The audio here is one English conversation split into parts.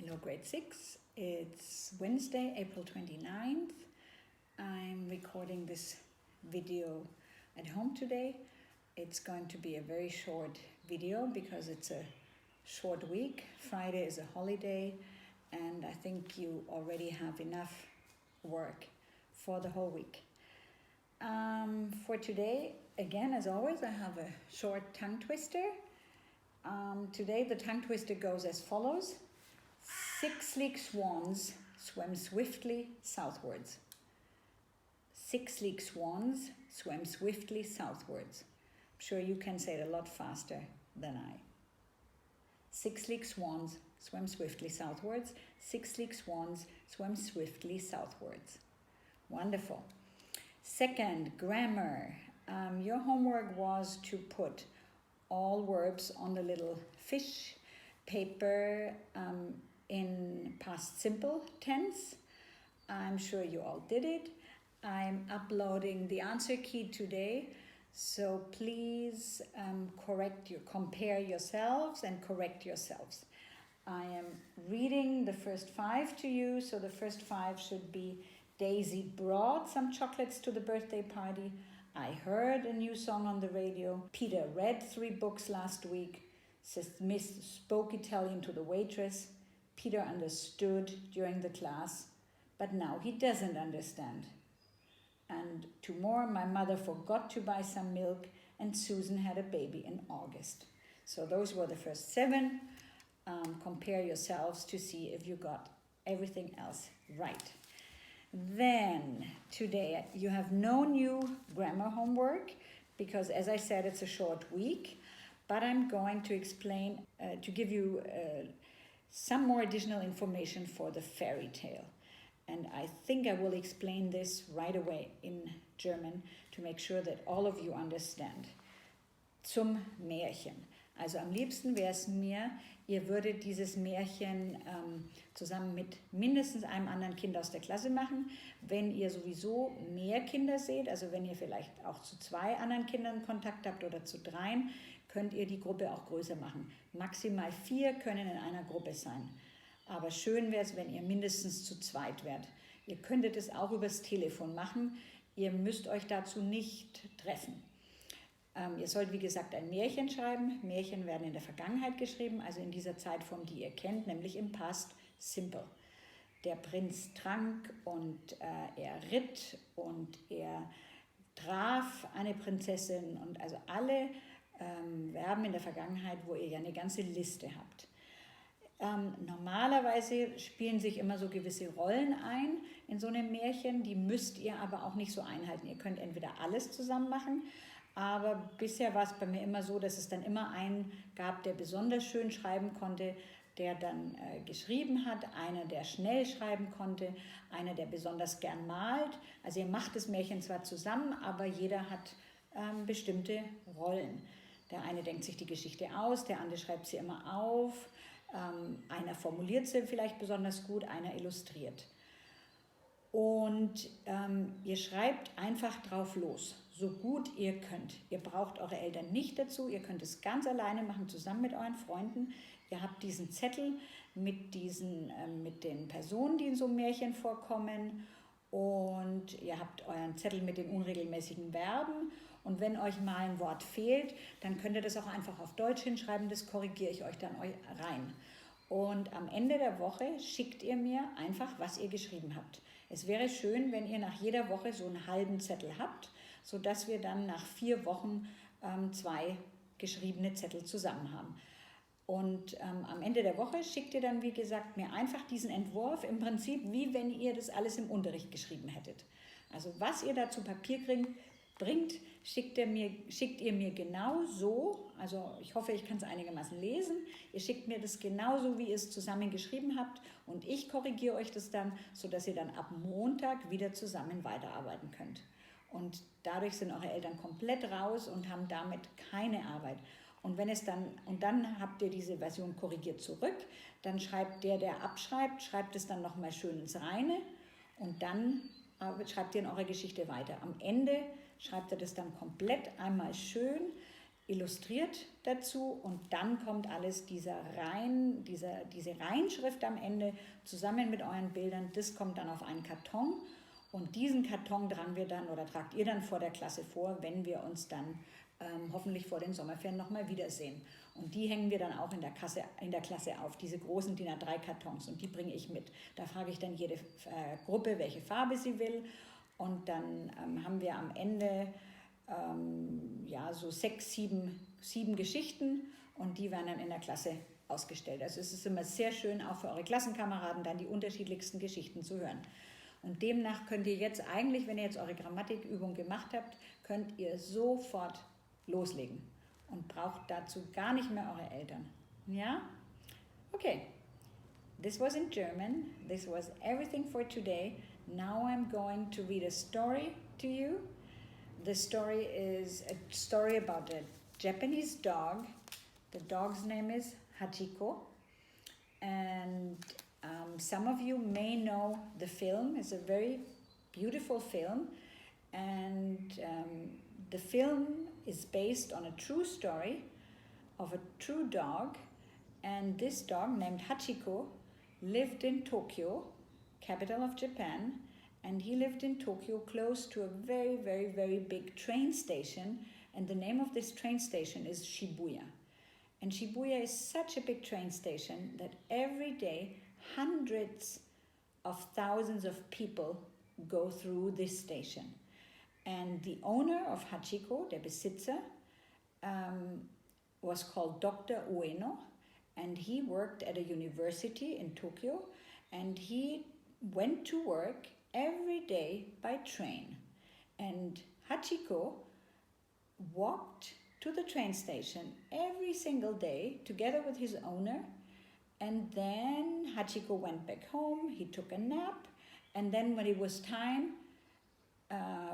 Hello grade 6, it's Wednesday, April 29th. I'm recording this video at home today. It's going to be a very short video because it's a short week. Friday is a holiday and I think you already have enough work for the whole week. For today, again as always, I have a short tongue twister. Today the tongue twister goes as follows. 6 sleek swans swam swiftly southwards. 6 sleek swans swam swiftly southwards. I'm sure you can say it a lot faster than I. 6 sleek swans swam swiftly southwards. 6 sleek swans swam swiftly southwards. Wonderful. Second, grammar. Your homework was to put all verbs on the little fish paper in past simple tense. I'm sure you all did it. I'm uploading the answer key today, so please compare yourselves and correct yourselves. I am reading the first 5 to you, so the first 5 should be: Daisy brought some chocolates to the birthday party. I heard a new song on the radio. Peter read 3 books last week. Miss spoke Italian to the waitress. Peter understood during the class, but now he doesn't understand. And 2 more, my mother forgot to buy some milk and Susan had a baby in August. So those were the first 7. Compare yourselves to see if you got everything else right. Then today you have no new grammar homework because, as I said, it's a short week, but I'm going to explain, to give you some more additional information for the fairy tale. And I think I will explain this right away in German to make sure that all of you understand. Zum Märchen. Also am liebsten wäre es mir, ihr würdet dieses Märchen zusammen mit mindestens einem anderen Kind aus der Klasse machen. Wenn ihr sowieso mehr Kinder seht, also wenn ihr vielleicht auch zu 2 anderen Kindern Kontakt habt oder zu 3, könnt ihr die Gruppe auch größer machen. Maximal 4 können in einer Gruppe sein. Aber schön wäre es, wenn ihr mindestens zu 2 wärt. Ihr könntet es auch übers Telefon machen. Ihr müsst euch dazu nicht treffen. Ihr sollt, wie gesagt, ein Märchen schreiben. Märchen werden in der Vergangenheit geschrieben, also in dieser Zeitform, die ihr kennt, nämlich im Past Simple. Der Prinz trank und er ritt und er traf eine Prinzessin und also alle Verben in der Vergangenheit, wo ihr ja eine ganze Liste habt. Normalerweise spielen sich immer so gewisse Rollen ein in so einem Märchen, die müsst ihr aber auch nicht so einhalten. Ihr könnt entweder alles zusammen machen, aber bisher war es bei mir immer so, dass es dann immer einen gab, der besonders schön schreiben konnte, der dann geschrieben hat, einer, der schnell schreiben konnte, einer, der besonders gern malt. Also ihr macht das Märchen zwar zusammen, aber jeder hat bestimmte Rollen. Der eine denkt sich die Geschichte aus, der andere schreibt sie immer auf, einer formuliert sie vielleicht besonders gut, einer illustriert. Und ihr schreibt einfach drauf los, so gut ihr könnt. Ihr braucht eure Eltern nicht dazu, ihr könnt es ganz alleine machen, zusammen mit euren Freunden. Ihr habt diesen Zettel mit den Personen, die in so einem Märchen vorkommen, und ihr habt euren Zettel mit den unregelmäßigen Verben. Und wenn euch mal ein Wort fehlt, dann könnt ihr das auch einfach auf Deutsch hinschreiben, das korrigiere ich euch dann rein. Und am Ende der Woche schickt ihr mir einfach, was ihr geschrieben habt. Es wäre schön, wenn ihr nach jeder Woche so einen halben Zettel habt, sodass wir dann nach 4 Wochen 2 geschriebene Zettel zusammen haben. Und am Ende der Woche schickt ihr dann, wie gesagt, mir einfach diesen Entwurf, im Prinzip wie wenn ihr das alles im Unterricht geschrieben hättet. Also was ihr da zu Papier bringt, schickt ihr mir genau so, also ich hoffe, ich kann es einigermaßen lesen, ihr schickt mir das genauso, wie ihr es zusammen geschrieben habt, und ich korrigiere euch das dann, sodass ihr dann ab Montag wieder zusammen weiterarbeiten könnt. Und dadurch sind eure Eltern komplett raus und haben damit keine Arbeit. Und dann habt ihr diese Version korrigiert zurück, dann schreibt der abschreibt, schreibt es dann nochmal schön ins Reine und dann schreibt ihr in eurer Geschichte weiter. Am Ende schreibt ihr das dann komplett einmal schön illustriert dazu und dann kommt alles diese Reinschrift am Ende zusammen mit euren Bildern, das kommt dann auf einen Karton und diesen Karton tragen wir dann oder tragt ihr dann vor der Klasse vor, wenn wir uns dann hoffentlich vor den Sommerferien nochmal wiedersehen. Und die hängen wir dann auch in der Klasse auf, diese großen DIN A3 Kartons und die bringe ich mit. Da frage ich dann jede Gruppe, welche Farbe sie will und dann haben wir am Ende so 6, 7 Geschichten und die werden dann in der Klasse ausgestellt. Also es ist immer sehr schön, auch für eure Klassenkameraden dann die unterschiedlichsten Geschichten zu hören. Und demnach könnt ihr jetzt eigentlich, wenn ihr jetzt eure Grammatikübung gemacht habt, könnt ihr sofort loslegen und braucht dazu gar nicht mehr eure Eltern. Ja? Okay. This was in German. This was everything for today. Now I'm going to read a story to you. The story is a story about a Japanese dog. The dog's name is Hachiko. And some of you may know the film. It's a very beautiful film. And the film is based on a true story of a true dog. And this dog, named Hachiko, lived in Tokyo, capital of Japan. And he lived in Tokyo close to a very, very, very big train station. And the name of this train station is Shibuya. And Shibuya is such a big train station that every day hundreds of thousands of people go through this station. And the owner of Hachiko, der Besitzer, was called Dr. Ueno. And he worked at a university in Tokyo. And he went to work every day by train. And Hachiko walked to the train station every single day together with his owner. And then Hachiko went back home, he took a nap, and then when it was time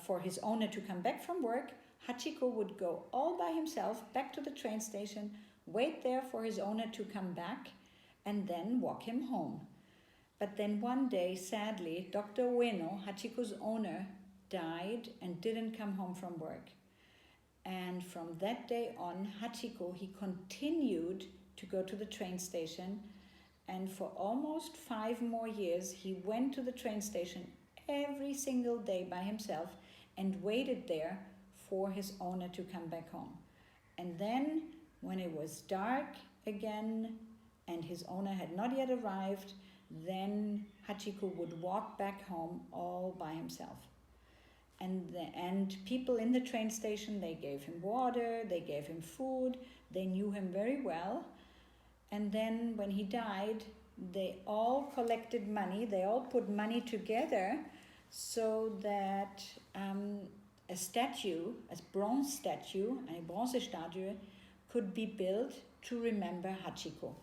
for his owner to come back from work, Hachiko would go all by himself back to the train station, wait there for his owner to come back, and then walk him home. But then one day, sadly, Dr. Ueno, Hachiko's owner, died and didn't come home from work. And from that day on, Hachiko, he continued to go to the train station. And for almost 5 more years, he went to the train station every single day by himself and waited there for his owner to come back home. And then, when it was dark again and his owner had not yet arrived, then Hachiko would walk back home all by himself. And people in the train station, they gave him water, they gave him food, they knew him very well. And then when he died, they all collected money, they all put money together so that a statue, a bronze statue, eine Bronzestatue, could be built to remember Hachiko.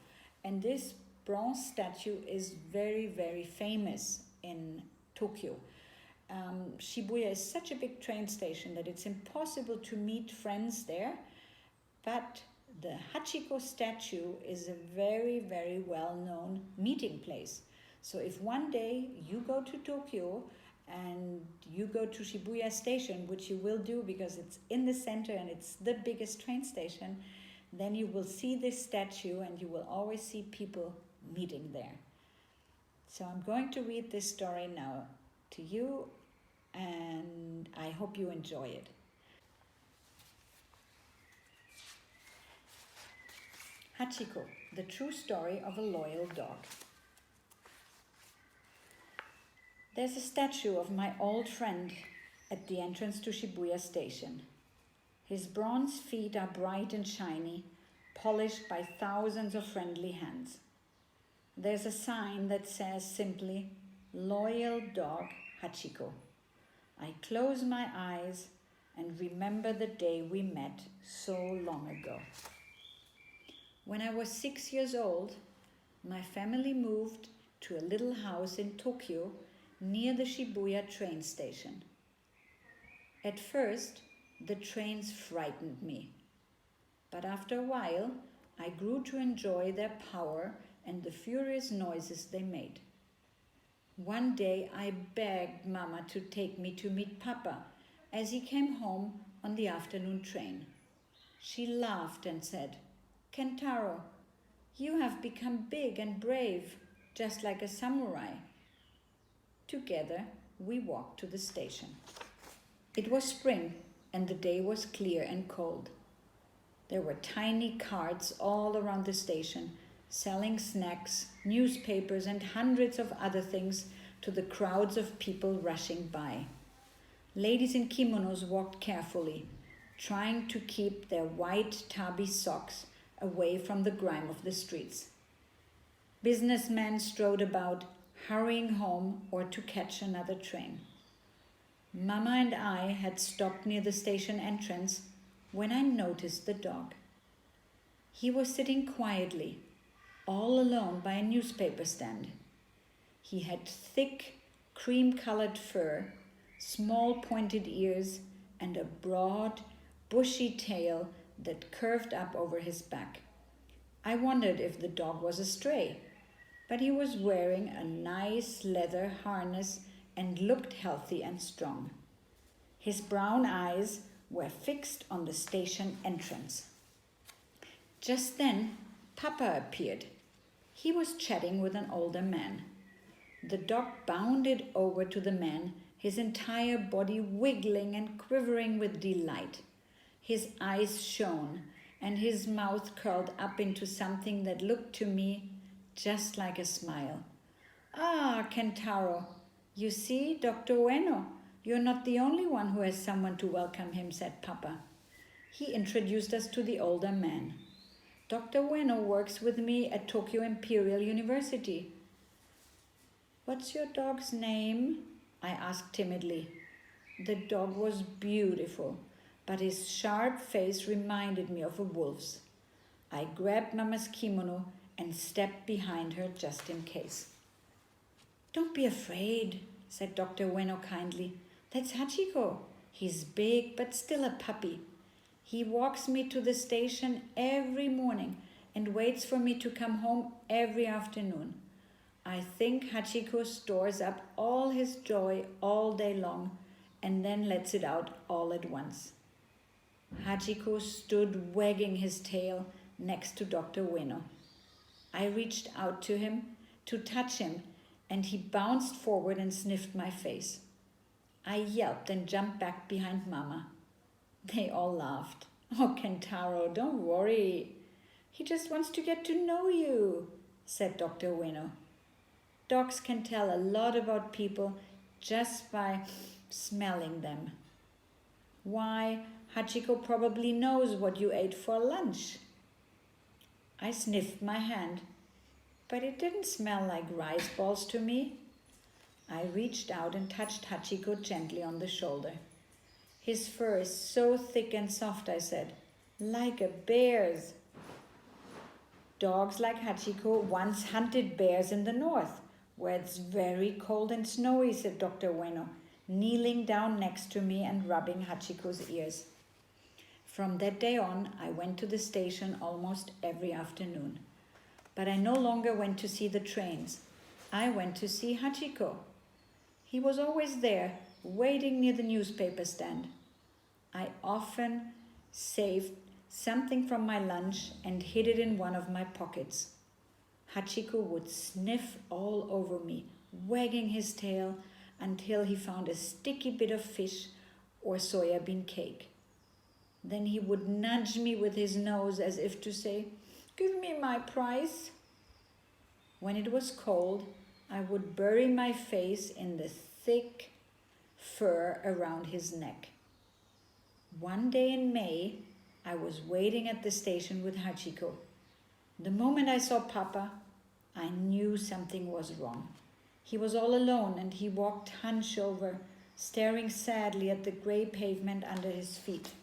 And this bronze statue is very, very famous in Tokyo. Shibuya is such a big train station that it's impossible to meet friends there, but the Hachiko statue is a very, very well-known meeting place. So if one day you go to Tokyo and you go to Shibuya station, which you will do because it's in the center and it's the biggest train station, then you will see this statue and you will always see people meeting there. So I'm going to read this story now to you, and I hope you enjoy it. Hachiko, the true story of a loyal dog. There's a statue of my old friend at the entrance to Shibuya station. His bronze feet are bright and shiny, polished by thousands of friendly hands. There's a sign that says simply, "Loyal dog Hachiko." I close my eyes and remember the day we met so long ago. When I was 6 years old, my family moved to a little house in Tokyo near the Shibuya train station. At first, the trains frightened me, but after a while, I grew to enjoy their power and the furious noises they made. One day I begged Mama to take me to meet Papa as he came home on the afternoon train. She laughed and said, "Kentaro, you have become big and brave, just like a samurai." Together, we walked to the station. It was spring, and the day was clear and cold. There were tiny carts all around the station, selling snacks, newspapers, and hundreds of other things to the crowds of people rushing by. Ladies in kimonos walked carefully, trying to keep their white tabi socks away from the grime of the streets. Businessmen strode about, hurrying home or to catch another train. Mama and I had stopped near the station entrance when I noticed the dog. He was sitting quietly, all alone by a newspaper stand. He had thick, cream-colored fur, small pointed ears, and a broad, bushy tail that curved up over his back. I wondered if the dog was a stray, but he was wearing a nice leather harness and looked healthy and strong. His brown eyes were fixed on the station entrance. Just then, Papa appeared. He was chatting with an older man. The dog bounded over to the man, his entire body wiggling and quivering with delight. His eyes shone, and his mouth curled up into something that looked to me just like a smile. "Ah, Kentaro, you see, Dr. Ueno, you're not the only one who has someone to welcome him," said Papa. He introduced us to the older man. "Dr. Ueno works with me at Tokyo Imperial University." "What's your dog's name?" I asked timidly. The dog was beautiful, but his sharp face reminded me of a wolf's. I grabbed Mama's kimono and stepped behind her just in case. "Don't be afraid," said Dr. Ueno kindly. "That's Hachiko. He's big but still a puppy. He walks me to the station every morning and waits for me to come home every afternoon. I think Hachiko stores up all his joy all day long and then lets it out all at once." Hachiko stood wagging his tail next to Dr. Ueno. I reached out to him to touch him, and he bounced forward and sniffed my face. I yelped and jumped back behind Mama. They all laughed. "Oh, Kentaro, don't worry. He just wants to get to know you," said Dr. Ueno. "Dogs can tell a lot about people just by smelling them." "Why, Hachiko probably knows what you ate for lunch." I sniffed my hand, but it didn't smell like rice balls to me. I reached out and touched Hachiko gently on the shoulder. "His fur is so thick and soft," I said, "like a bear's." "Dogs like Hachiko once hunted bears in the north, where it's very cold and snowy," said Dr. Ueno, kneeling down next to me and rubbing Hachiko's ears. From that day on, I went to the station almost every afternoon. But I no longer went to see the trains. I went to see Hachiko. He was always there, waiting near the newspaper stand. I often saved something from my lunch and hid it in one of my pockets. Hachiko would sniff all over me, wagging his tail until he found a sticky bit of fish or soya bean cake. Then he would nudge me with his nose as if to say, "Give me my prize." When it was cold, I would bury my face in the thick fur around his neck. One day in May, I was waiting at the station with Hachiko. The moment I saw Papa, I knew something was wrong. He was all alone and he walked hunched over, staring sadly at the gray pavement under his feet.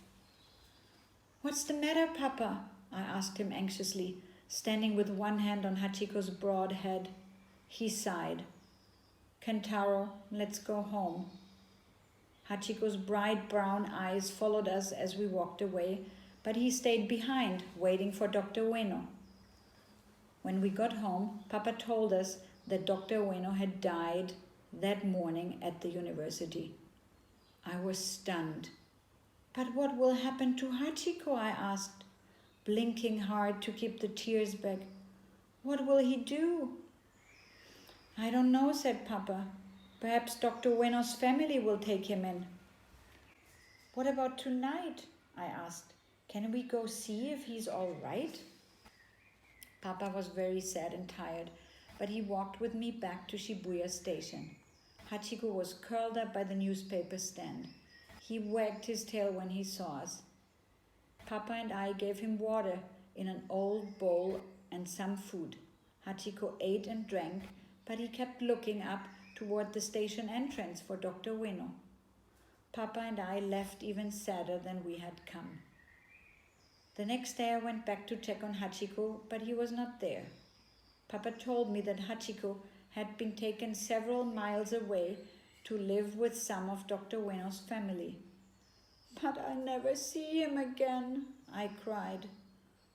"What's the matter, Papa?" I asked him anxiously, standing with one hand on Hachiko's broad head. He sighed. "Kentaro, let's go home." Hachiko's bright brown eyes followed us as we walked away, but he stayed behind, waiting for Dr. Ueno. When we got home, Papa told us that Dr. Ueno had died that morning at the university. I was stunned. But what will happen to Hachiko? I asked, blinking hard to keep the tears back. What will he do? I don't know, said Papa. Perhaps Dr. Ueno's family will take him in. What about tonight? I asked. Can we go see if he's all right? Papa was very sad and tired, but he walked with me back to Shibuya Station. Hachiko was curled up by the newspaper stand. He wagged his tail when he saw us. Papa and I gave him water in an old bowl and some food. Hachiko ate and drank, but he kept looking up toward the station entrance for Dr. Ueno. Papa and I left even sadder than we had come. The next day I went back to check on Hachiko, but he was not there. Papa told me that Hachiko had been taken several miles away to live with some of Dr. Ueno's family. But I never see him again, I cried.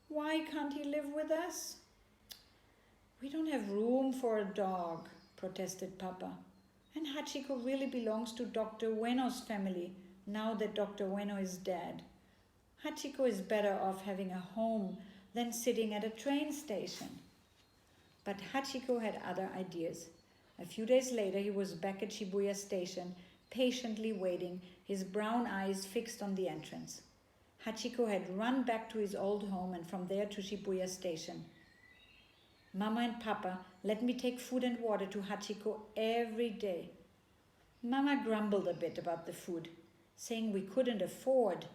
Why can't he live with us? We don't have room for a dog, protested Papa. And Hachiko really belongs to Dr. Ueno's family now that Dr. Ueno is dead. Hachiko is better off having a home than sitting at a train station. But Hachiko had other ideas. A few days later, he was back at Shibuya Station, patiently waiting, his brown eyes fixed on the entrance. Hachiko had run back to his old home and from there to Shibuya Station. Mama and Papa let me take food and water to Hachiko every day. Mama grumbled a bit about the food, saying we couldn't afford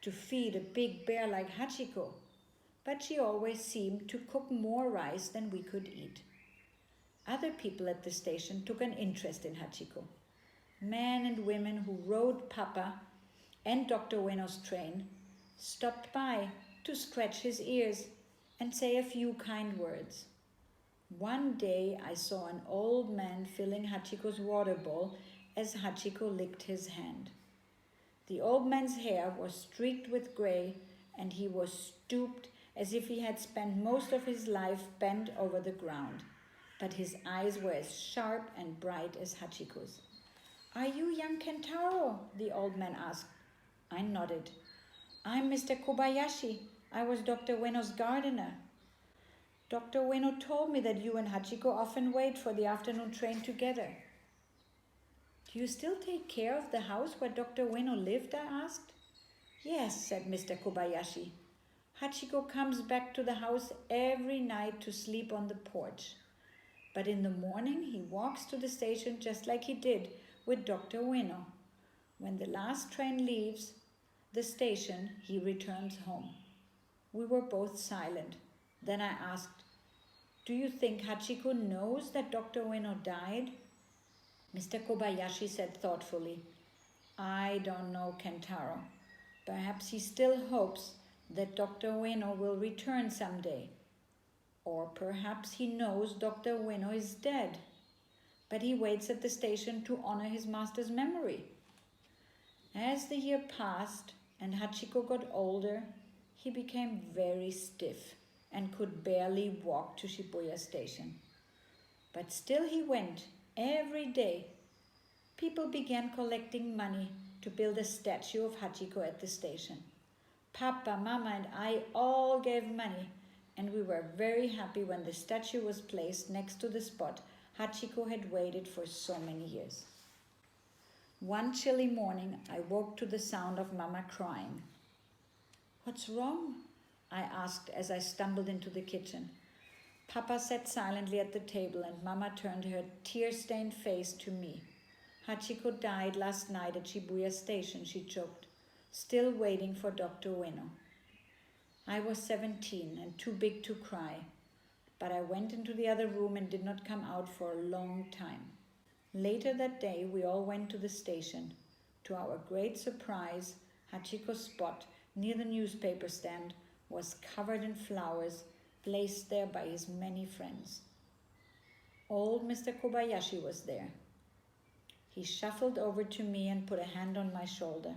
to feed a big bear like Hachiko, but she always seemed to cook more rice than we could eat. Other people at the station took an interest in Hachiko. Men and women who rode Papa and Dr. Ueno's train stopped by to scratch his ears and say a few kind words. One day I saw an old man filling Hachiko's water bowl as Hachiko licked his hand. The old man's hair was streaked with gray and he was stooped as if he had spent most of his life bent over the ground. But his eyes were as sharp and bright as Hachiko's. Are you young Kentaro? The old man asked. I nodded. I'm Mr. Kobayashi. I was Dr. Ueno's gardener. Dr. Ueno told me that you and Hachiko often wait for the afternoon train together. Do you still take care of the house where Dr. Ueno lived? I asked. Yes, said Mr. Kobayashi. Hachiko comes back to the house every night to sleep on the porch. But in the morning he walks to the station just like he did with Dr. Ueno. When the last train leaves the station, he returns home. We were both silent. Then I asked, do you think Hachiko knows that Dr. Ueno died? Mr. Kobayashi said thoughtfully, I don't know, Kentaro. Perhaps he still hopes that Dr. Ueno will return someday. Or perhaps he knows Dr. Ueno is dead, but he waits at the station to honor his master's memory. As the year passed and Hachiko got older, he became very stiff and could barely walk to Shibuya Station. But still he went every day. People began collecting money to build a statue of Hachiko at the station. Papa, Mama, and I all gave money, and we were very happy when the statue was placed next to the spot Hachiko had waited for so many years. One chilly morning, I woke to the sound of Mama crying. What's wrong? I asked as I stumbled into the kitchen. Papa sat silently at the table and Mama turned her tear-stained face to me. Hachiko died last night at Shibuya Station, she choked, still waiting for Dr. Ueno. I was 17 and too big to cry, but I went into the other room and did not come out for a long time. Later that day, we all went to the station. To our great surprise, Hachiko's spot near the newspaper stand was covered in flowers placed there by his many friends. Old Mr. Kobayashi was there. He shuffled over to me and put a hand on my shoulder.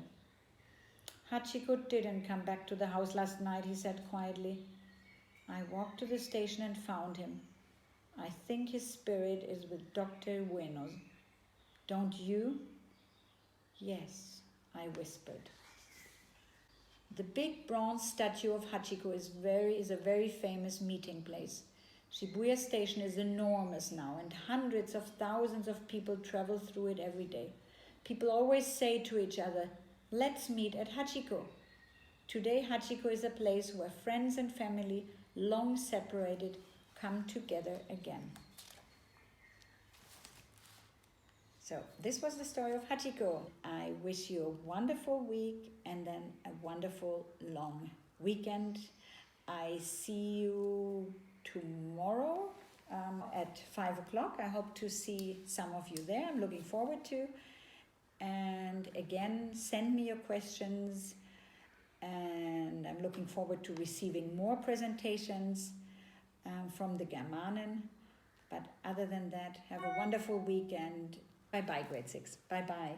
Hachiko didn't come back to the house last night, he said quietly. I walked to the station and found him. I think his spirit is with Dr. Ueno. Don't you? Yes, I whispered. The big bronze statue of Hachiko is a very famous meeting place. Shibuya Station is enormous now, and hundreds of thousands of people travel through it every day. People always say to each other, "Let's meet at Hachiko." Today, Hachiko is a place where friends and family, long separated, come together again. So this was the story of Hachiko. I wish you a wonderful week and then a wonderful long weekend. I see you tomorrow at 5 o'clock. I hope to see some of you there. I'm looking forward to. And again, send me your questions. And I'm looking forward to receiving more presentations from the Germanen. But other than that, have a wonderful weekend. Bye-bye, grade 6. Bye-bye.